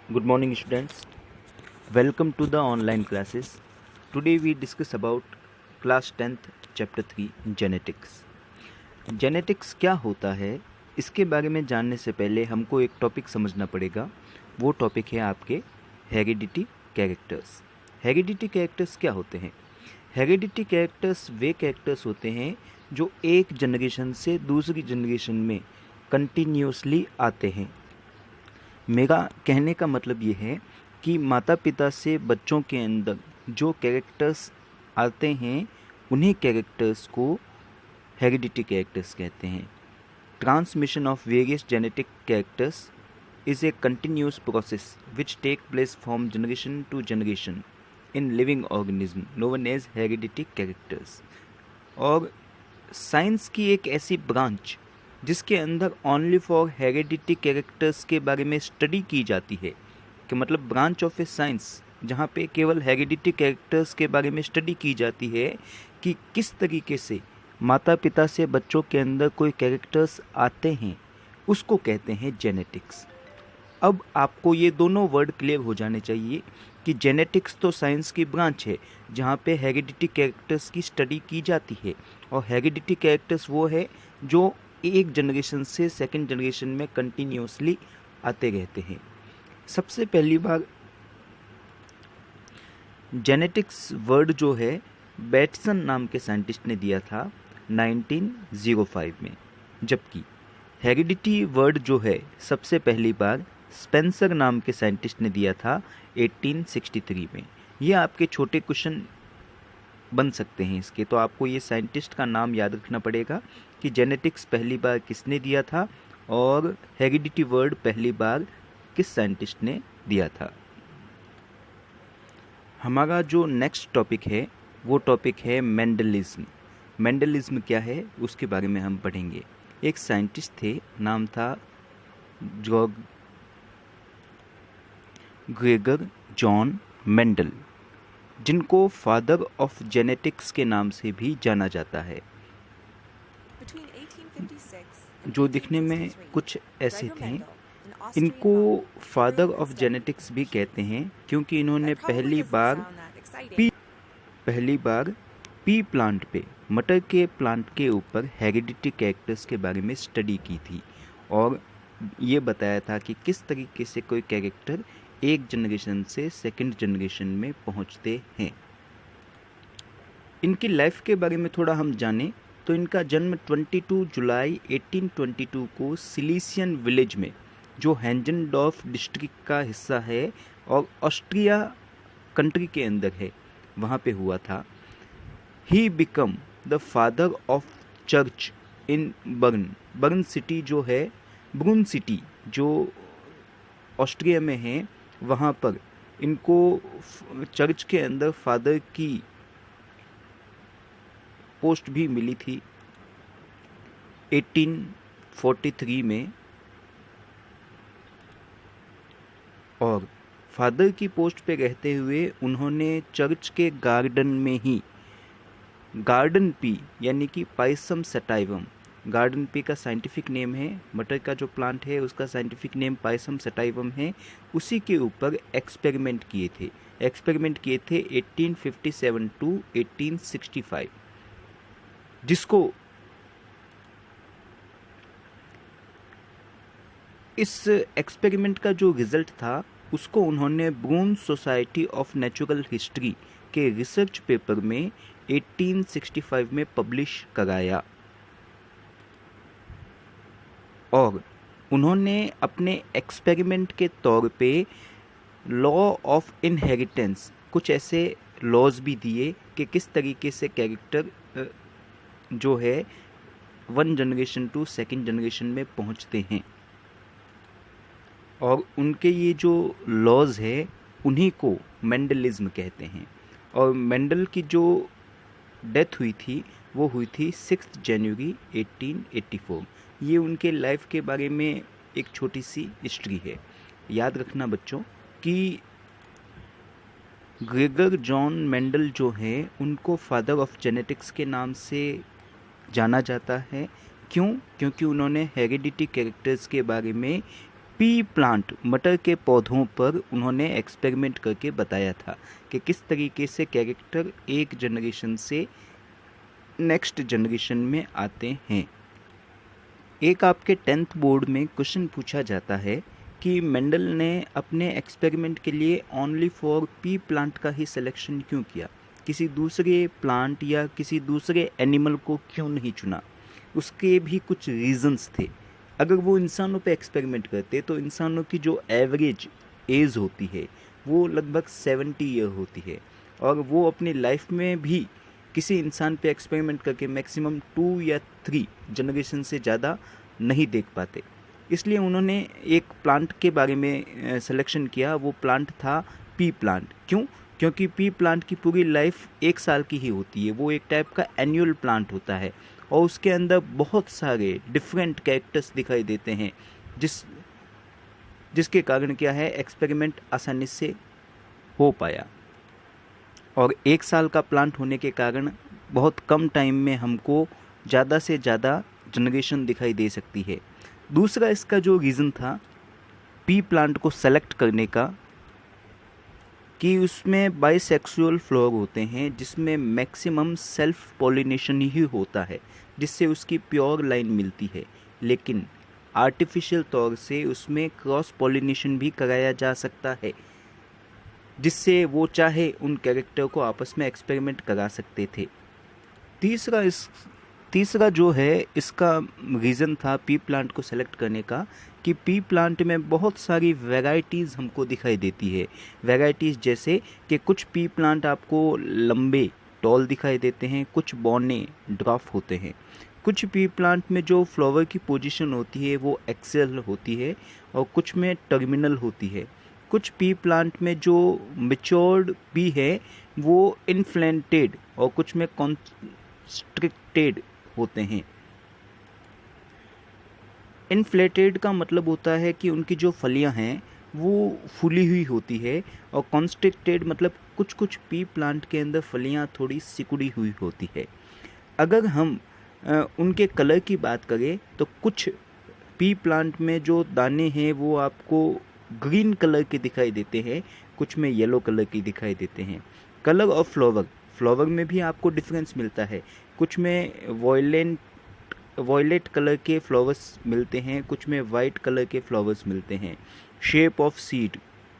Good morning, students. Welcome to the online classes. Today we discuss about class 10th chapter 3 genetics. Genetics क्या होता है, इसके बारे में जानने से पहले हमको एक टॉपिक समझना पड़ेगा। वो टॉपिक है आपके हेरिडिटी कैरेक्टर्स। हेरिडिटी कैरेक्टर्स क्या होते हैं? हेरिडिटी कैरेक्टर्स वे कैरेक्टर्स होते हैं जो एक जनरेशन से दूसरी जनरेशन में कंटिन्यूसली आते हैं। मेरा कहने का मतलब ये है कि माता पिता से बच्चों के अंदर जो कैरेक्टर्स आते हैं उन्हीं कैरेक्टर्स को हेरिडिटी कैरेक्टर्स कहते हैं। Transmission of various genetic characters is a continuous process which take place from generation to generation in living organism known as hereditary characters। और साइंस की एक ऐसी ब्रांच जिसके अंदर ओनली फॉर हेरिडिटी कैरेक्टर्स के बारे में स्टडी की जाती है, कि मतलब ब्रांच ऑफ ए साइंस जहाँ पे केवल हेरिडिटी कैरेक्टर्स के बारे में स्टडी की जाती है कि किस तरीके से माता पिता से बच्चों के अंदर कोई कैरेक्टर्स आते हैं, उसको कहते हैं जेनेटिक्स। अब आपको ये दोनों वर्ड क्लियर हो जाने चाहिए कि जेनेटिक्स तो साइंस की ब्रांच है जहाँ पे हेरिडिटी कैरेक्टर्स की स्टडी की जाती है, और हेरिडिटी कैरेक्टर्स वो है जो एक जनरेशन से सेकंड जनरेशन में कंटिन्यूसली आते रहते हैं। सबसे पहली बार जेनेटिक्स वर्ड जो है बैटसन नाम के साइंटिस्ट ने दिया था 1905 में, जबकि हेरिडिटी वर्ड जो है सबसे पहली बार स्पेंसर नाम के साइंटिस्ट ने दिया था 1863 में। ये आपके छोटे क्वेश्चन बन सकते हैं इसके, तो आपको ये साइंटिस्ट का नाम याद रखना पड़ेगा कि जेनेटिक्स पहली बार किसने दिया था और हेरिडिटी वर्ड पहली बार किस साइंटिस्ट ने दिया था। हमारा जो नेक्स्ट टॉपिक है वो टॉपिक है मेंडलिज्म। मेंडलिज्म क्या है उसके बारे में हम पढ़ेंगे। एक साइंटिस्ट थे, नाम था ग्रेगर जॉन मेंडल, जिनको फादर ऑफ जेनेटिक्स के नाम से भी जाना जाता है। जो दिखने में कुछ ऐसे थे, इनको फादर ऑफ जेनेटिक्स भी कहते हैं क्योंकि इन्होंने पहली बार पी प्लांट पे, मटर के प्लांट के ऊपर हेरिडिटी कैरेक्टर्स के बारे में स्टडी की थी और ये बताया था कि किस तरीके से कोई कैरेक्टर एक जनरेशन से सेकंड जनरेशन में पहुंचते हैं। इनकी लाइफ के बारे में थोड़ा हम जानें तो इनका जन्म 22 जुलाई 1822 को सिलीसियन विलेज में, जो हैंजनडॉर्फ डिस्ट्रिक्ट का हिस्सा है और ऑस्ट्रिया कंट्री के अंदर है, वहाँ पे हुआ था। He become the father of church in burn city, जो है ब्रून सिटी जो ऑस्ट्रिया में है, वहाँ पर इनको चर्च के अंदर फादर की पोस्ट भी मिली थी 1843 में। और फादर की पोस्ट पे रहते हुए उन्होंने चर्च के गार्डन में ही गार्डन पी यानी कि पाइसम सटाइवम, गार्डन पी का साइंटिफिक नेम है, मटर का जो प्लांट है उसका साइंटिफिक नेम पाइसम सटाइवम है, उसी के ऊपर एक्सपेरिमेंट किए थे 1857 टू 1865, जिसको इस एक्सपेरिमेंट का जो रिजल्ट था उसको उन्होंने ब्रून सोसाइटी ऑफ नेचुरल हिस्ट्री के रिसर्च पेपर में 1865 में पब्लिश कराया। और उन्होंने अपने एक्सपेरिमेंट के तौर पे लॉ ऑफ इनहेरिटेंस कुछ ऐसे लॉज भी दिए कि किस तरीके से कैरेक्टर जो है one generation two second generation में पहुंचते हैं। और उनके ये जो लॉज है उन्हीं को मेंडलिज्म कहते हैं। और मेंडल की जो डेथ हुई थी वो हुई थी 6 जनवरी 1884। ये उनके लाइफ के बारे में एक छोटी सी हिस्ट्री है। याद रखना बच्चों कि ग्रेगर जॉन मेंडल जो हैं उनको फादर ऑफ जेनेटिक्स के नाम से जाना जाता है। क्यों? क्योंकि उन्होंने हेरिडिटी कैरेक्टर्स के बारे में पी प्लांट मटर के पौधों पर उन्होंने एक्सपेरिमेंट करके बताया था कि किस तरीके से कैरेक्टर एक जनरेशन से नेक्स्ट जनरेशन में आते हैं। एक आपके 10th बोर्ड में क्वेश्चन पूछा जाता है कि मेंडल ने अपने एक्सपेरिमेंट के लिए ओनली फॉर पी प्लांट का ही सिलेक्शन क्यों किया, किसी दूसरे प्लांट या किसी दूसरे एनिमल को क्यों नहीं चुना। उसके भी कुछ रीजंस थे। अगर वो इंसानों पे एक्सपेरिमेंट करते तो इंसानों की जो एवरेज एज होती है वो लगभग 70 ईयर होती है, और वो अपनी लाइफ में भी किसी इंसान पे एक्सपेरिमेंट करके मैक्सिमम 2 या 3 जनरेशन से ज़्यादा नहीं देख पाते। इसलिए उन्होंने एक प्लांट के बारे में सिलेक्शन किया। वो प्लांट था पी प्लांट। क्यों? क्योंकि पी प्लांट की पूरी लाइफ 1 साल की ही होती है। वो एक टाइप का एनुअल प्लांट होता है और उसके अंदर बहुत सारे डिफरेंट कैरेक्टर्स दिखाई देते हैं, जिसके कारण क्या है, एक्सपेरिमेंट आसानी से हो पाया। और 1 साल का प्लांट होने के कारण बहुत कम टाइम में हमको ज़्यादा से ज़्यादा जनरेशन दिखाई दे सकती है। दूसरा इसका जो रीज़न था पी प्लांट को सेलेक्ट करने का, कि उसमें बाइसेक्सुअल फ्लावर होते हैं जिसमें मैक्सिमम सेल्फ पॉलिनेशन ही होता है, जिससे उसकी प्योर लाइन मिलती है। लेकिन आर्टिफिशियल तौर से उसमें क्रॉस पॉलिनेशन भी कराया जा सकता है, जिससे वो चाहे उन कैरेक्टर को आपस में एक्सपेरिमेंट करा सकते थे। तीसरा जो है इसका रीज़न था पी प्लांट को सेलेक्ट करने का, कि पी प्लांट में बहुत सारी वैरायटीज़ हमको दिखाई देती है। वैरायटीज़ जैसे कि कुछ पी प्लांट आपको लंबे टॉल दिखाई देते हैं, कुछ बौने ड्राफ होते हैं। कुछ पी प्लांट में जो फ्लावर की पोजीशन होती है वो एक्सेल होती है और कुछ में टर्मिनल होती है। कुछ पी प्लांट में जो मैच्योर्ड पी है वो इन्फ्लेटेड और कुछ में कॉन्स्ट्रिक्टेड होते हैं। इन्फ्लेटेड का मतलब होता है कि उनकी जो फलियां हैं वो फूली हुई होती है, और कॉन्स्ट्रिक्टेड मतलब कुछ कुछ पी प्लांट के अंदर फलियां थोड़ी सिकुड़ी हुई होती है। अगर हम उनके कलर की बात करें तो कुछ पी प्लांट में जो दाने हैं वो आपको ग्रीन कलर के दिखाई देते हैं, कुछ में येलो कलर की दिखाई देते हैं। कलर ऑफ फ्लावर में भी आपको डिफरेंस मिलता है। कुछ में वॉयलेट कलर के फ्लावर्स मिलते हैं, कुछ में वाइट कलर के फ्लावर्स मिलते हैं। शेप ऑफ सीड,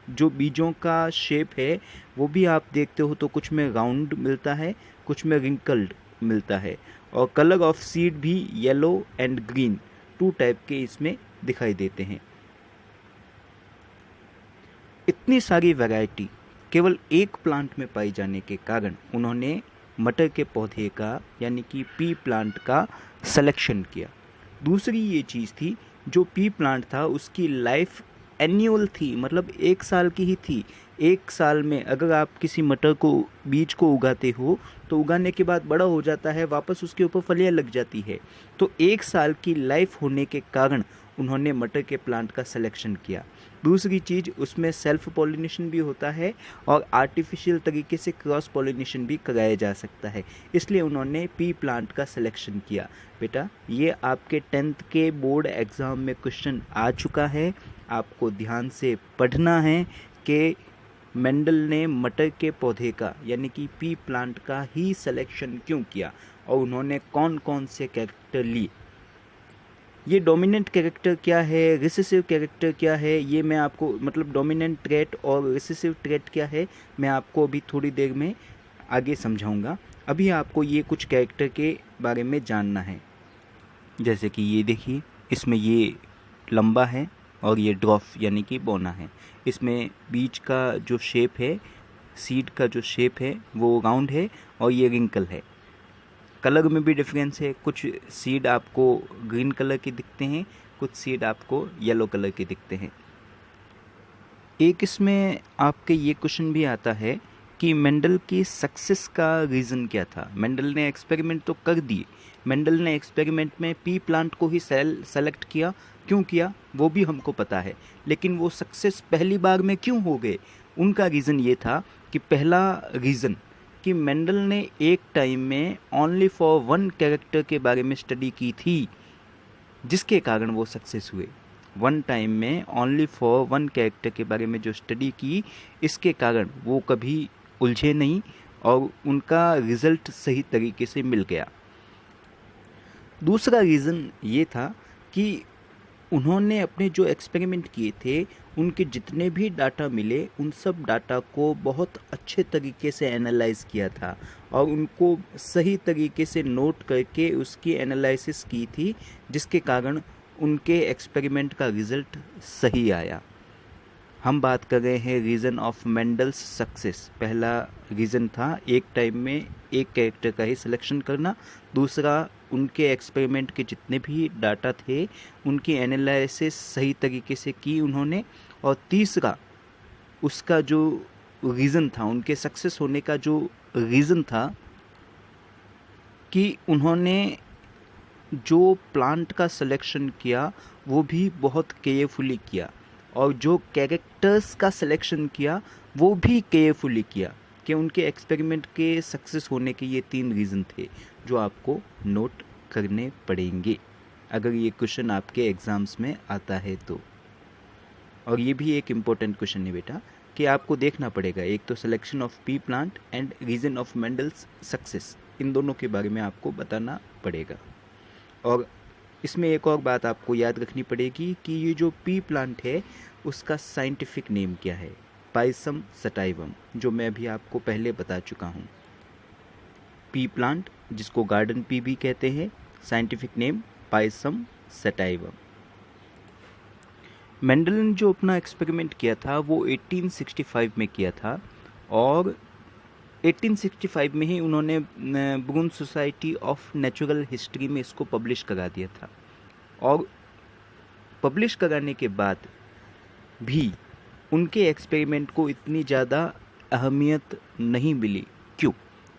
जो बीजों का शेप है वो भी आप देखते हो तो कुछ में राउंड मिलता है, कुछ में रिंकल्ड मिलता है। और कलर ऑफ सीड भी येलो एंड ग्रीन 2 टाइप के इसमें दिखाई देते हैं। इतनी सारी वैरायटी केवल एक प्लांट में पाई जाने के कारण उन्होंने मटर के पौधे का यानी कि पी प्लांट का सिलेक्शन किया। दूसरी ये चीज़ थी, जो पी प्लांट था उसकी लाइफ एन्युअल थी, मतलब 1 साल की ही थी। 1 साल में अगर आप किसी मटर को बीज को उगाते हो तो उगाने के बाद बड़ा हो जाता है, वापस उसके ऊपर फलियां लग जाती है। तो 1 साल की लाइफ होने के कारण उन्होंने मटर के प्लांट का सिलेक्शन किया। दूसरी चीज़, उसमें सेल्फ पॉलिनेशन भी होता है और आर्टिफिशियल तरीके से क्रॉस पॉलिनेशन भी कराया जा सकता है, इसलिए उन्होंने पी प्लांट का सिलेक्शन किया। बेटा, ये आपके 10th के बोर्ड एग्ज़ाम में क्वेश्चन आ चुका है। आपको ध्यान से पढ़ना है कि मेंडल ने मटर के पौधे का यानी कि पी प्लांट का ही सिलेक्शन क्यों किया और उन्होंने कौन कौन से कैरेक्टर लिए। ये डोमिनेंट कैरेक्टर क्या है, रिसेसिव कैरेक्टर क्या है, ये मैं आपको मतलब डोमिनेंट ट्रेट और रिसेसिव ट्रेट क्या है मैं आपको अभी थोड़ी देर में आगे समझाऊंगा। अभी आपको ये कुछ कैरेक्टर के बारे में जानना है। जैसे कि ये देखिए, इसमें ये लंबा है और ये ड्रॉफ यानी कि बौना है। इसमें बीज का जो शेप है, सीड का जो शेप है वो राउंड है और ये रिंकल है। कलर में भी डिफरेंस है, कुछ सीड आपको ग्रीन कलर के दिखते हैं, कुछ सीड आपको येलो कलर के दिखते हैं। एक इसमें आपके ये क्वेश्चन भी आता है कि मेंडल की सक्सेस का रीज़न क्या था। मेंडल ने एक्सपेरिमेंट तो कर दिए, मेंडल ने एक्सपेरिमेंट में पी प्लांट को ही सेलेक्ट किया, क्यों किया वो भी हमको पता है, लेकिन वो सक्सेस पहली बार में क्यों हो गए। उनका रीज़न ये था कि पहला रीज़न कि मेंडल ने एक टाइम में ओनली फॉर 1 कैरेक्टर के बारे में स्टडी की थी, जिसके कारण वो सक्सेस हुए। वन टाइम में ओनली फॉर वन कैरेक्टर के बारे में जो स्टडी की, इसके कारण वो कभी उलझे नहीं और उनका रिजल्ट सही तरीके से मिल गया। दूसरा रीज़न ये था कि उन्होंने अपने जो एक्सपेरिमेंट किए थे, उनके जितने भी डाटा मिले उन सब डाटा को बहुत अच्छे तरीके से एनालाइज किया था और उनको सही तरीके से नोट करके उसकी एनालिसिस की थी, जिसके कारण उनके एक्सपेरिमेंट का रिज़ल्ट सही आया। हम बात कर रहे हैं रीज़न ऑफ मेंडल्स सक्सेस। पहला रीज़न था एक टाइम में एक कैरेक्टर का ही सिलेक्शन करना, दूसरा उनके एक्सपेरिमेंट के जितने भी डाटा थे उनकी एनालिसिस सही तरीके से की उन्होंने, और तीसरा उसका जो रीज़न था, उनके सक्सेस होने का जो रीज़न था कि उन्होंने जो प्लांट का सिलेक्शन किया वो भी बहुत केयरफुली किया और जो कैरेक्टर्स का सिलेक्शन किया वो भी केयरफुली किया, कि उनके एक्सपेरिमेंट के सक्सेस होने के ये 3 रीज़न थे जो आपको नोट करने पड़ेंगे अगर ये क्वेश्चन आपके एग्ज़ाम्स में आता है तो। और ये भी एक इम्पोर्टेंट क्वेश्चन है बेटा कि आपको देखना पड़ेगा, एक तो selection of P plant and reason of Mendel's success, इन दोनों के बारे में आपको बताना पड़ेगा। और इसमें एक और बात आपको याद रखनी पड़ेगी कि ये जो पी प्लांट है उसका साइंटिफिक नेम क्या है, पाइसम सटाइवम, जो मैं भी आपको पहले बता चुका हूँ। पी प्लांट जिसको गार्डन पी भी कहते हैं, scientific name Pisum sativum. Mendel ने जो अपना एक्सपेरिमेंट किया था वो 1865 में किया था और 1865 में ही उन्होंने ब्रून सोसाइटी ऑफ नेचुरल हिस्ट्री में इसको पब्लिश करा दिया था। और पब्लिश कराने के बाद भी उनके एक्सपेरिमेंट को इतनी ज़्यादा अहमियत नहीं मिली। क्यों?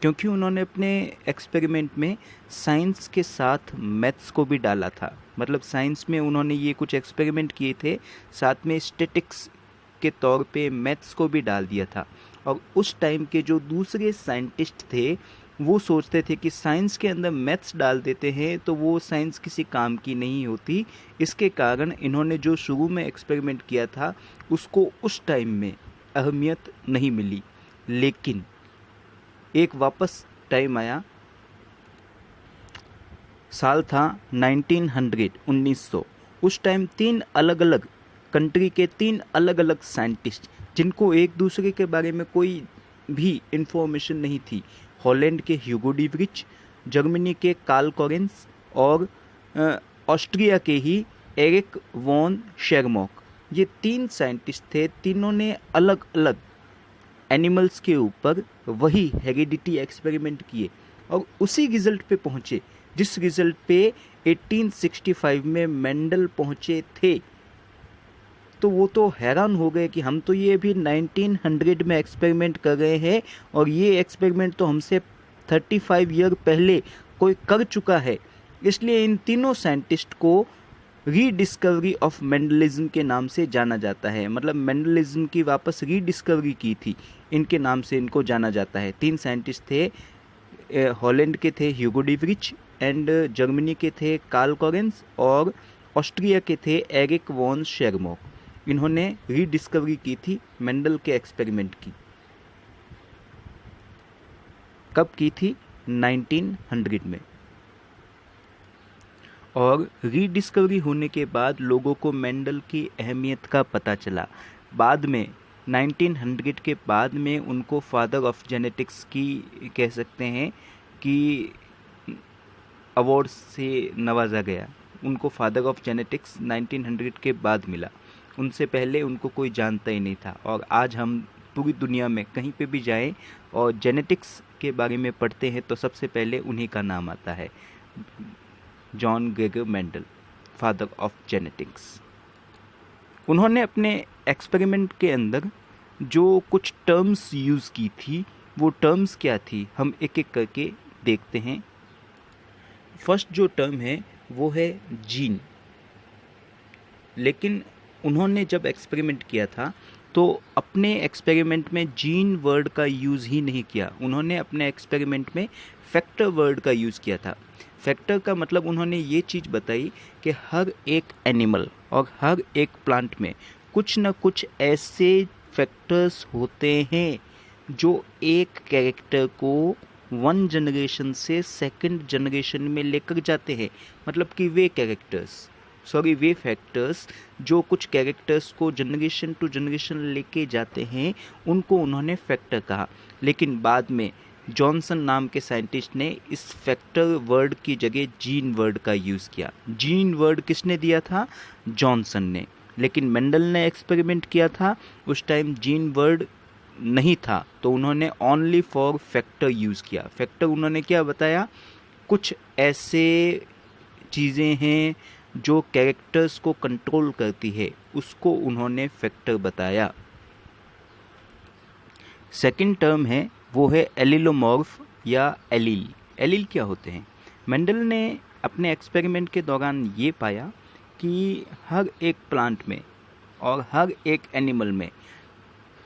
क्योंकि उन्होंने अपने एक्सपेरिमेंट में साइंस के साथ मैथ्स को भी डाला था। मतलब साइंस में उन्होंने ये कुछ एक्सपेरिमेंट किए थे, साथ में स्टैटिक्स के तौर पे मैथ्स को भी डाल दिया था। और उस टाइम के जो दूसरे साइंटिस्ट थे वो सोचते थे कि साइंस के अंदर मैथ्स डाल देते हैं तो वो साइंस किसी काम की नहीं होती। इसके कारण इन्होंने जो शुरू में एक्सपेरिमेंट किया था उसको उस टाइम में अहमियत नहीं मिली। लेकिन एक वापस टाइम आया, साल था 1900। उस टाइम 3 अलग अलग कंट्री के 3 अलग अलग साइंटिस्ट, जिनको एक दूसरे के बारे में कोई भी इंफॉर्मेशन नहीं थी, हॉलैंड के ह्यूगो डी व्रिच, जर्मनी के कार्ल कॉरेंस और ऑस्ट्रिया के ही एरिक वॉन शेरमॉक, ये 3 साइंटिस्ट थे। तीनों ने अलग अलग एनिमल्स के ऊपर वही हेरिडिटी एक्सपेरिमेंट किए और उसी रिजल्ट पे पहुँचे जिस रिजल्ट पे 1865 में मेंडल पहुँचे थे। तो वो तो हैरान हो गए कि हम तो ये अभी 1900 में एक्सपेरिमेंट कर रहे हैं और ये एक्सपेरिमेंट तो हमसे 35 ईयर पहले कोई कर चुका है। इसलिए इन तीनों साइंटिस्ट को रीडिस्कवरी ऑफ मेंडलिज्म के नाम से जाना जाता है। मतलब मेंडलिज्म की वापस रीडिस्कवरी की थी, इनके नाम से इनको जाना जाता है। 3 साइंटिस्ट थे, हॉलैंड के थे ह्यूगो डी व्रिच एंड जर्मनी के थे कार्ल कॉरेंस और ऑस्ट्रिया के थे एरिक वॉन शेरमॉक। इन्होंने रीडिस्कवरी की थी मेंडल के एक्सपेरिमेंट की। कब की थी? 1900 में। और रीडिस्कवरी होने के बाद लोगों को मेंडल की अहमियत का पता चला। बाद में 1900 के बाद में उनको फादर ऑफ जेनेटिक्स की कह सकते हैं कि अवार्ड से नवाजा गया। उनको फादर ऑफ जेनेटिक्स 1900 के बाद मिला, उनसे पहले उनको कोई जानता ही नहीं था। और आज हम पूरी दुनिया में कहीं पे भी जाएं और जेनेटिक्स के बारे में पढ़ते हैं तो सबसे पहले उन्हीं का नाम आता है, John Gregor Mendel, father of genetics. उन्होंने अपने एक्सपेरिमेंट के अंदर जो कुछ टर्म्स यूज़ की थी, वो टर्म्स क्या थी हम एक एक करके देखते हैं। फर्स्ट जो टर्म है वो है जीन। लेकिन उन्होंने जब एक्सपेरिमेंट किया था तो अपने एक्सपेरिमेंट में जीन वर्ड का यूज़ ही नहीं किया। उन्होंने अपने एक्सपेरिमेंट में फैक्टर वर्ड का यूज़ किया था। फैक्टर का मतलब उन्होंने ये चीज़ बताई कि हर एक एनिमल, और हर एक प्लांट में कुछ न कुछ ऐसे फैक्टर्स होते हैं जो एक कैरेक्टर को वन जनरेशन से सेकंड जनरेशन में लेकर जाते हैं। मतलब कि वे फैक्टर्स जो कुछ कैरेक्टर्स को जनरेशन टू जनरेशन लेके जाते हैं, उनको उन्होंने फैक्टर कहा। लेकिन बाद में जॉनसन नाम के साइंटिस्ट ने इस फैक्टर वर्ड की जगह जीन वर्ड का यूज़ किया। जीन वर्ड किसने दिया था? जॉनसन ने। लेकिन मेंडल ने एक्सपेरिमेंट किया था, उस टाइम जीन वर्ड नहीं था, तो उन्होंने ओनली फॉर फैक्टर यूज़ किया। फैक्टर उन्होंने क्या बताया? कुछ ऐसे चीज़ें हैं जो कैरेक्टर्स को कंट्रोल करती है, उसको उन्होंने फैक्टर बताया। सेकंड टर्म है वो है एलिलोमॉर्फ या एलील। एलील क्या होते हैं? मेंडल ने अपने एक्सपेरिमेंट के दौरान ये पाया कि हर एक प्लांट में और हर एक एनिमल में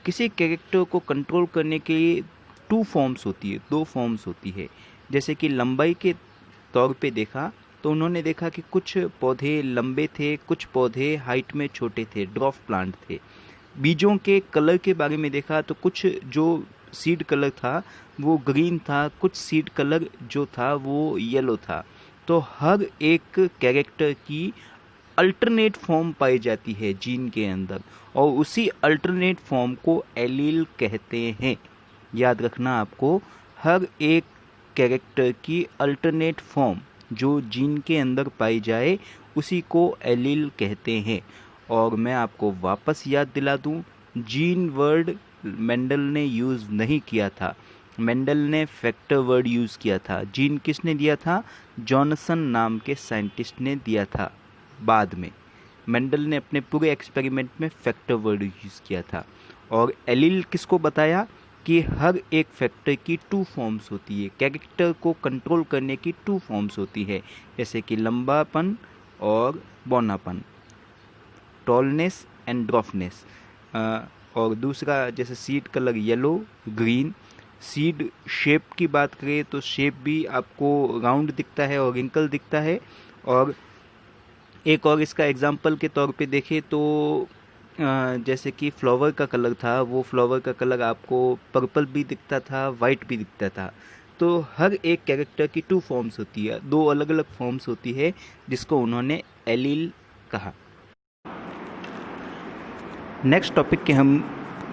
किसी कैरेक्टर को कंट्रोल करने के लिए दो फॉर्म्स होती है। जैसे कि लंबाई के तौर पे देखा तो उन्होंने देखा कि कुछ पौधे लंबे थे, कुछ पौधे हाइट में छोटे थे, ड्वार्फ प्लांट थे। बीजों के कलर के बारे में देखा तो कुछ जो सीड कलर था वो ग्रीन था, कुछ सीड कलर जो था वो येलो था। तो हर एक कैरेक्टर की अल्टरनेट फॉर्म पाई जाती है जीन के अंदर, और उसी अल्टरनेट फॉर्म को एलील कहते हैं। याद रखना आपको, हर एक कैरेक्टर की अल्टरनेट फॉर्म जो जीन के अंदर पाई जाए उसी को एलील कहते हैं। और मैं आपको वापस याद दिला दूं, जीन वर्ड मेंडल ने यूज़ नहीं किया था, मेंडल ने फैक्टर वर्ड यूज़ किया था। जीन किसने दिया था? जॉनसन नाम के साइंटिस्ट ने दिया था। बाद में मेंडल ने अपने पूरे एक्सपेरिमेंट में फैक्टर वर्ड यूज़ किया था। और एलील किसको बताया? कि हर एक फैक्टर की टू फॉर्म्स होती है, कैरेक्टर को कंट्रोल करने की टू फॉर्म्स होती है, जैसे कि लंबापन और बौनापन, टॉलनेस एंड ड्वार्फनेस। और दूसरा जैसे seed colour yellow, green. Seed shape की बात करें तो शेप भी आपको राउंड दिखता है और रिंकल दिखता है। और एक और इसका एग्जांपल के तौर पे देखें तो जैसे कि फ्लावर का कलर था, वो फ्लावर का कलर आपको पर्पल भी दिखता था, वाइट भी दिखता था। तो हर एक कैरेक्टर की टू फॉर्म्स होती है, दो अलग अलग फॉर्म्स होती है, जिसको उन्होंने एलील कहा। नेक्स्ट टॉपिक के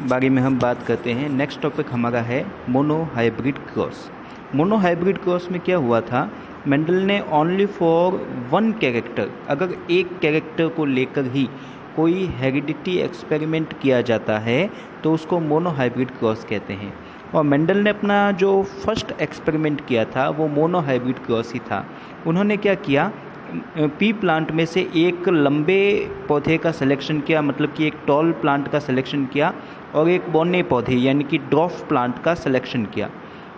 बारे में हम बात करते हैं। नेक्स्ट टॉपिक हमारा है मोनोहाइब्रिड क्रॉस। मोनोहाइब्रिड क्रॉस में क्या हुआ था? मेंडल ने ओनली फॉर वन कैरेक्टर, अगर एक कैरेक्टर को लेकर ही कोई हेरिडिटी एक्सपेरिमेंट किया जाता है तो उसको मोनोहाइब्रिड क्रॉस कहते हैं। और मेंडल ने अपना जो फर्स्ट एक्सपेरिमेंट किया था वो मोनोहाइब्रिड क्रॉस ही था। उन्होंने क्या किया? पी प्लांट में से एक लंबे पौधे का सिलेक्शन किया, मतलब कि एक टॉल प्लांट का सिलेक्शन किया, और एक बौने पौधे यानी कि ड्वार्फ प्लांट का सिलेक्शन किया,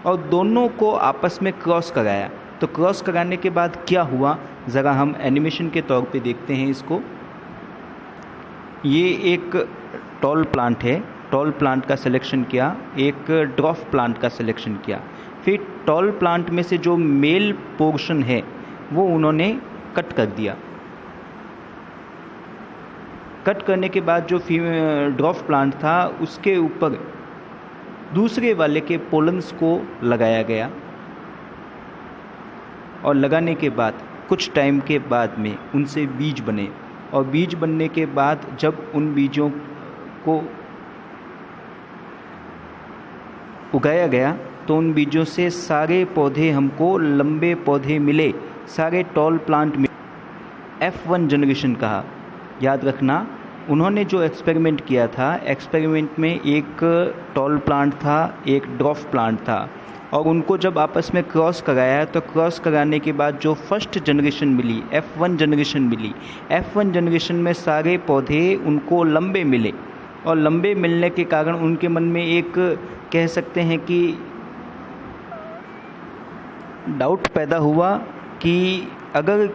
और दोनों को आपस में क्रॉस कराया। तो क्रॉस कराने के बाद क्या हुआ, ज़रा हम एनिमेशन के तौर पे देखते हैं इसको। ये एक टॉल प्लांट है, टॉल प्लांट का सिलेक्शन किया, एक ड्वार्फ प्लांट का सिलेक्शन किया। फिर टॉल प्लांट में से जो मेल पोर्शन है वो उन्होंने कट कर दिया। कट करने के बाद जो ड्वार्फ प्लांट था उसके ऊपर दूसरे वाले के पोलन्स को लगाया गया, और लगाने के बाद कुछ टाइम के बाद में उनसे बीज बने, और बीज बनने के बाद जब उन बीजों को उगाया गया तो उन बीजों से सारे पौधे हमको लंबे पौधे मिले, सारे टॉल प्लांट में F1 जनरेशन कहा। याद रखना, उन्होंने जो एक्सपेरिमेंट किया था, एक्सपेरिमेंट में एक टॉल प्लांट था, एक ड्वार्फ प्लांट था, और उनको जब आपस में क्रॉस कराया तो क्रॉस कराने के बाद जो फर्स्ट जनरेशन मिली, F1 जनरेशन मिली, F1 जनरेशन में सारे पौधे उनको लंबे मिले, और लंबे मिलने के कारण उनके मन में एक कह सकते हैं कि डाउट पैदा हुआ कि अगर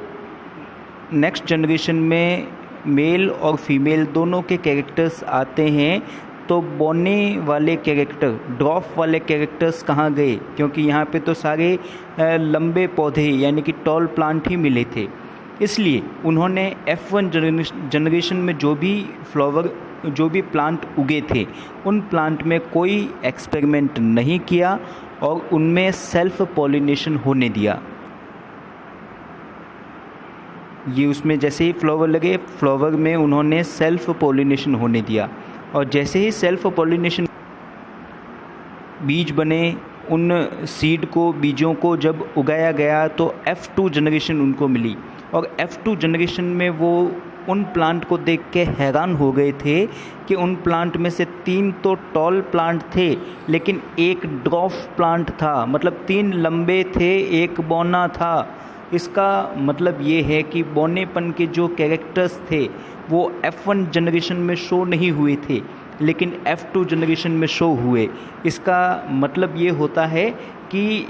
नेक्स्ट जनरेशन में मेल और फीमेल दोनों के कैरेक्टर्स आते हैं तो बौने वाले कैरेक्टर, ड्वार्फ वाले कैरेक्टर्स कहाँ गए, क्योंकि यहाँ पे तो सारे लंबे पौधे यानी कि टॉल प्लांट ही मिले थे। इसलिए उन्होंने F1 जनरेशन में जो भी प्लांट उगे थे उन प्लांट में कोई एक्सपेरिमेंट नहीं किया और उनमें सेल्फ पॉलिनेशन होने दिया। ये उसमें जैसे ही फ्लावर लगे, फ्लावर में उन्होंने सेल्फ पॉलिनेशन होने दिया, और जैसे ही सेल्फ पॉलिनेशन बीज बने, उन बीजों को जब उगाया गया तो F2 जनरेशन उनको मिली। और F2 जनरेशन में वो उन प्लांट को देख के हैरान हो गए थे कि उन प्लांट में से 3 तो टॉल प्लांट थे लेकिन एक ड्वार्फ प्लांट था, मतलब 3 लंबे थे, एक बौना था। इसका मतलब ये है कि बौनेपन के जो कैरेक्टर्स थे वो F1 जनरेशन में शो नहीं हुए थे लेकिन F2 जनरेशन में शो हुए। इसका मतलब ये होता है कि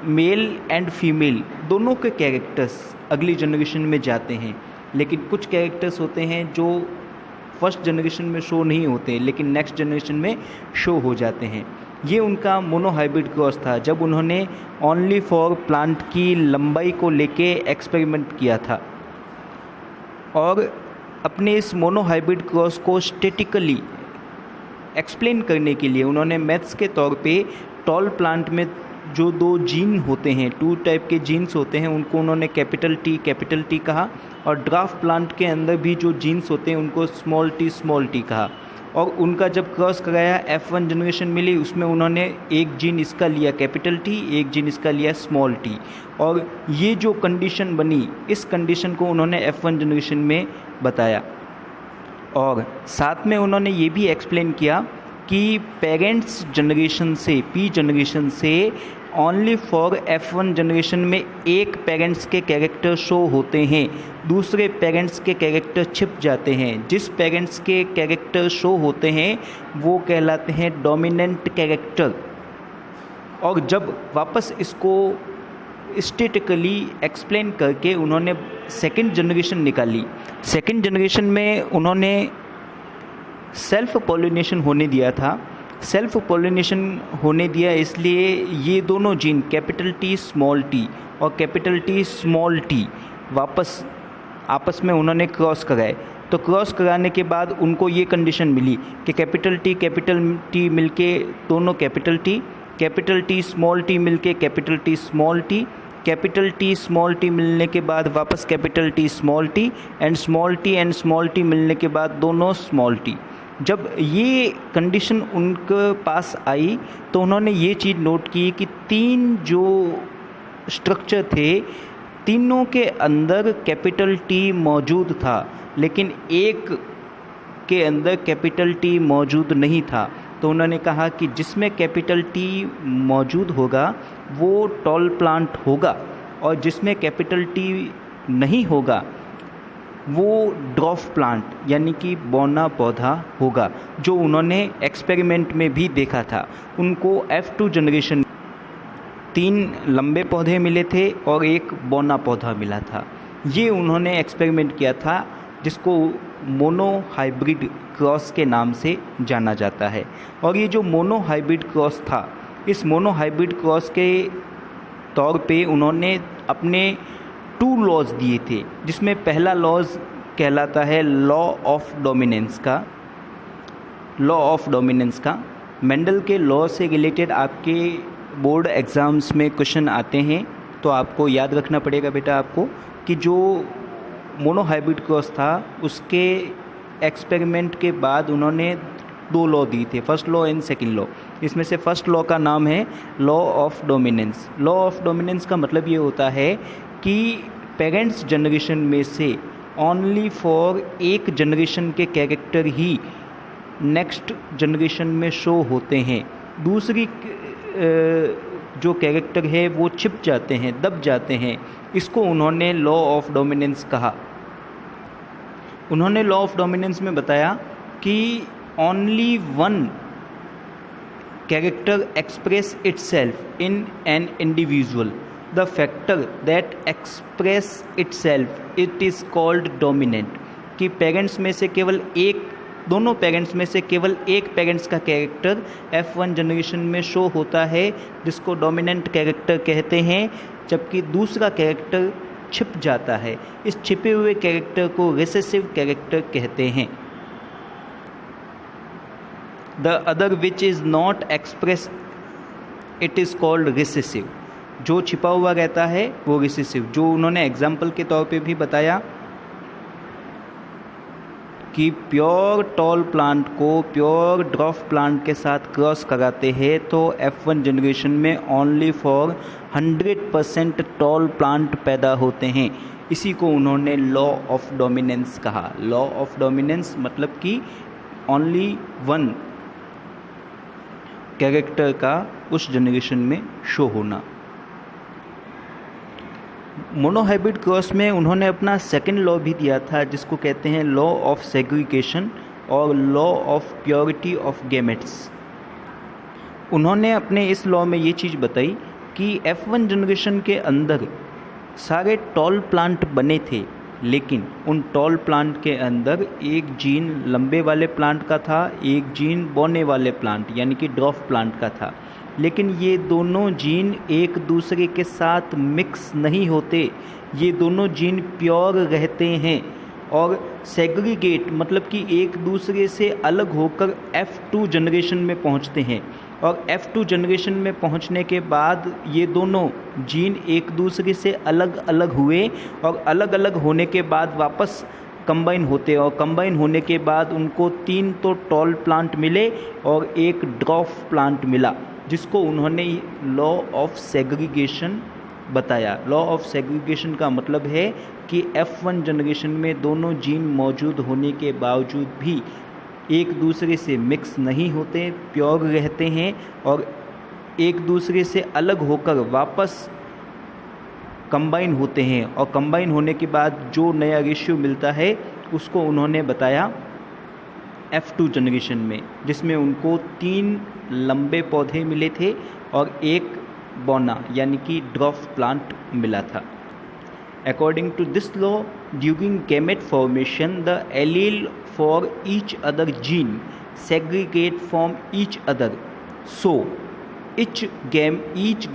मेल एंड फीमेल दोनों के कैरेक्टर्स अगली जनरेशन में जाते हैं, लेकिन कुछ कैरेक्टर्स होते हैं जो फर्स्ट जनरेशन में शो नहीं होते लेकिन नेक्स्ट जनरेशन में शो हो जाते हैं। ये उनका मोनोहाइब्रिड क्रॉस था जब उन्होंने ओनली फॉर प्लांट की लंबाई को लेके एक्सपेरिमेंट किया था, और अपने इस मोनोहाइब्रिड क्रॉस को स्टैटिकली एक्सप्लेन करने के लिए उन्होंने मैथ्स के तौर पे टॉल प्लांट में जो 2 जीन होते हैं, 2 टाइप के जीन्स होते हैं, उनको उन्होंने कैपिटल टी कहा, और ड्वार्फ प्लांट के अंदर भी जो जीन्स होते हैं उनको स्मॉल टी कहा। और उनका जब क्रॉस कराया F1 जनरेशन मिली, उसमें उन्होंने एक जीन इसका लिया कैपिटल टी, एक जीन इसका लिया स्मॉल टी, और ये जो कंडीशन बनी, इस कंडीशन को उन्होंने F1 जनरेशन में बताया। और साथ में उन्होंने ये भी एक्सप्लेन किया कि पेरेंट्स जनरेशन से, P जनरेशन से ओनली फॉर F1 जनरेशन में एक पेरेंट्स के कैरेक्टर शो होते हैं, दूसरे पेरेंट्स के कैरेक्टर छिप जाते हैं। जिस पेरेंट्स के कैरेक्टर शो होते हैं वो कहलाते हैं डोमिनेंट कैरेक्टर। और जब वापस इसको स्टैटिकली एक्सप्लेन करके उन्होंने सेकंड जनरेशन निकाली, सेकंड जनरेशन में उन्होंने सेल्फ पॉलिनेशन होने दिया था। सेल्फ पॉलिनेशन होने दिया इसलिए ये दोनों gene capital T small T और कैपिटल टी स्मॉल टी वापस आपस में उन्होंने क्रॉस कराए। तो क्रॉस कराने के बाद उनको ये कंडीशन मिली कि कैपिटल टी मिलके दोनों कैपिटल टी स्मॉल टी मिलके कैपिटल टी स्मॉल टी मिलने के बाद वापस capital T small T and small T मिलने के बाद दोनों स्मॉल टी। जब ये कंडीशन उनके पास आई तो उन्होंने ये चीज़ नोट की कि 3 जो स्ट्रक्चर थे, तीनों के अंदर कैपिटल टी मौजूद था लेकिन एक के अंदर कैपिटल टी मौजूद नहीं था। तो उन्होंने कहा कि जिसमें कैपिटल टी मौजूद होगा वो टॉल प्लांट होगा, और जिसमें कैपिटल टी नहीं होगा वो ड्वार्फ प्लांट यानी कि बौना पौधा होगा, जो उन्होंने एक्सपेरिमेंट में भी देखा था। उनको F2 जनरेशन 3 लंबे पौधे मिले थे और एक बौना पौधा मिला था। ये उन्होंने एक्सपेरिमेंट किया था जिसको मोनोहाइब्रिड क्रॉस के नाम से जाना जाता है। और ये जो मोनोहाइब्रिड क्रॉस था, इस मोनोहाइब्रिड क्रॉस के तौर पे उन्होंने अपने 2 लॉज दिए थे, जिसमें पहला लॉज कहलाता है लॉ ऑफ डोमिनेंस का। मेंडल के लॉ से रिलेटेड आपके बोर्ड एग्ज़ाम्स में क्वेश्चन आते हैं, तो आपको याद रखना पड़ेगा बेटा आपको कि जो मोनोहाइब्रिड क्रॉस था उसके एक्सपेरिमेंट के बाद उन्होंने 2 लॉ दी थे, first law and second law. इसमें से फर्स्ट लॉ का नाम है law of dominance. Law of dominance का मतलब ये होता है कि पेरेंट्स जनरेशन में से ओनली फॉर एक जनरेशन के कैरेक्टर ही नेक्स्ट जनरेशन में शो होते हैं, दूसरी जो कैरेक्टर है वो छिप जाते हैं, दब जाते हैं। इसको उन्होंने लॉ ऑफ डोमिनेंस कहा। उन्होंने लॉ ऑफ डोमिनेंस में बताया कि only one character express itself in an individual, the factor that express itself it is called dominant। कि पेरेंट्स में से केवल एक, दोनों पेरेंट्स में से केवल एक पेरेंट्स का कैरेक्टर F1 जनरेशन में शो होता है जिसको डोमिनेंट कैरेक्टर कहते हैं, जबकि दूसरा कैरेक्टर छिप जाता है। इस छिपे हुए कैरेक्टर को रिसेसिव कैरेक्टर कहते हैं। The other which is not express it is called recessive. जो छिपा हुआ रहता है वो रिसेसिव। जो उन्होंने एग्जाम्पल के तौर पे भी बताया कि प्योर टॉल प्लांट को प्योर ड्वार्फ प्लांट के साथ क्रॉस कराते हैं तो F1 जनरेशन में ओनली फॉर 100% टॉल प्लांट पैदा होते हैं। इसी को उन्होंने लॉ ऑफ डोमिनेंस कहा। लॉ ऑफ डोमिनेंस मतलब कि ओनली वन कैरेक्टर का उस जनरेशन में शो होना। मोनोहाइब्रिड क्रॉस में उन्होंने अपना सेकंड लॉ भी दिया था, जिसको कहते हैं लॉ ऑफ सेग्रीगेशन और law of purity of gametes. उन्होंने अपने इस लॉ में ये चीज़ बताई कि F1 जनरेशन के अंदर सारे टॉल प्लांट बने थे, लेकिन उन टॉल प्लांट के अंदर एक जीन लंबे वाले प्लांट का था, एक जीन बौने वाले प्लांट यानी कि ड्वार्फ प्लांट का था। लेकिन ये दोनों जीन एक दूसरे के साथ मिक्स नहीं होते, ये दोनों जीन प्योर रहते हैं और सेग्रीगेट मतलब कि एक दूसरे से अलग होकर F2 जनरेशन में पहुंचते हैं। और F2 जनरेशन में पहुंचने के बाद ये दोनों जीन एक दूसरे से अलग अलग हुए और अलग अलग होने के बाद वापस कंबाइन होते और कंबाइन होने के बाद उनको 3 तो टॉल प्लांट मिले और एक ड्वार्फ प्लांट मिला, जिसको उन्होंने लॉ ऑफ सेग्रीगेशन बताया। लॉ ऑफ सेग्रीगेशन का मतलब है कि F1 जनरेशन में दोनों जीन मौजूद होने के बावजूद भी एक दूसरे से मिक्स नहीं होते, प्योर रहते हैं और एक दूसरे से अलग होकर वापस कंबाइन होते हैं। और कंबाइन होने के बाद जो नया रेशियो मिलता है उसको उन्होंने बताया F2 जनरेशन में, जिसमें उनको 3 लंबे पौधे मिले थे और एक बौना यानी कि ड्वार्फ प्लांट मिला था। According to this law, during gamete formation, the allele for each other gene segregate from each other. So, each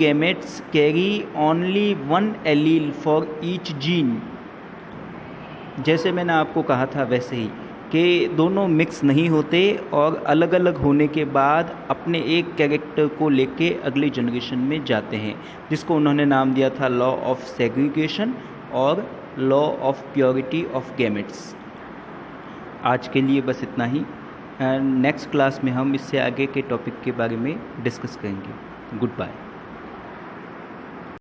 gametes carry only one allele for each gene. जैसे मैंने आपको कहा था वैसे ही कि दोनों मिक्स नहीं होते और अलग अलग होने के बाद अपने एक कैरेक्टर को लेके अगले जनरेशन में जाते हैं, जिसको उन्होंने नाम दिया था लॉ ऑफ सेग्रीगेशन और law of purity of gametes. आज के लिए बस इतना ही। नेक्स्ट क्लास में हम इससे आगे के टॉपिक के बारे में डिस्कस करेंगे। Good bye.